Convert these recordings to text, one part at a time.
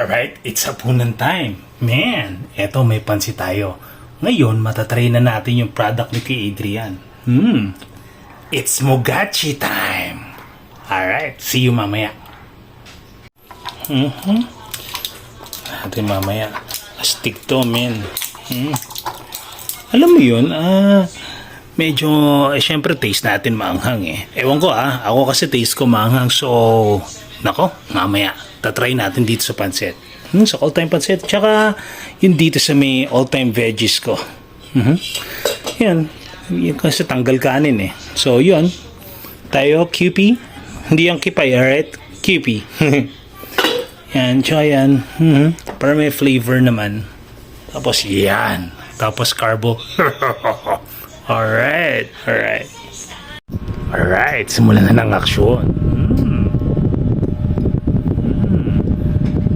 Alright, it's hapunan time. Man, eto may pansit tayo. Ngayon, matatry na natin yung product ni kay Adrian. It's Mogachi time. Alright, see you mamaya. Natin mamaya. Astig to, man. Alam mo yun, medyo, syempre taste natin maanghang eh. Ewan ko ako kasi taste ko maanghang, so, nako, mamaya, tatry natin dito sa pansit. Sa all-time pansit, tsaka yun dito sa may all-time veggies ko. Yan, yun kasi tanggal kanin eh. So, yun, tayo, QP, hindi yung kipay, alright? QP. Yan, tsaka yan, para may flavor naman. Tapos yan. Tapos carbo. Alright. Alright, simulan na ng aksyon.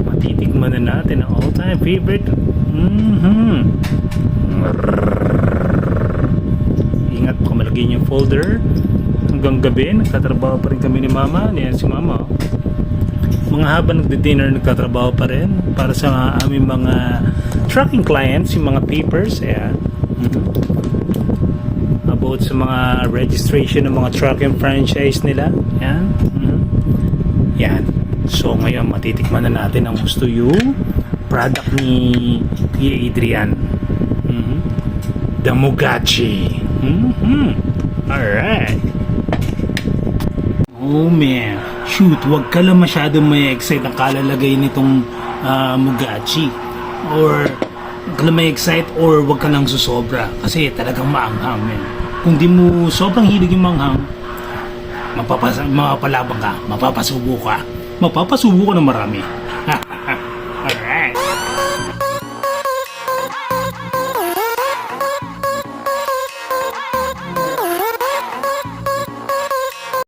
Matitikman na natin ang all-time favorite. Ingat po malagyan yung folder. Hanggang gabi, nagtatrabaho pa rin kami ni Mama. Yan si Mama. Mga habang nagdi-dinner, nagtatrabaho pa rin para sa aming mga trucking clients, yung mga papers, about sa mga registration ng mga trucking franchise nila. Yan. So ngayon matitikman na natin ang gusto yung product ni Kuya Adrian. The Mogachi. Alright. Oh man, shoot, wag ka lang masyadong may excite ang kalalagay nitong Mogachi. Or wag ka lang may excite or wag ka lang susobra. Kasi talagang maanghang, man. Kung di mo sobrang hilig yung manghang, mapapalabang ka, mapapasubo ka ng marami.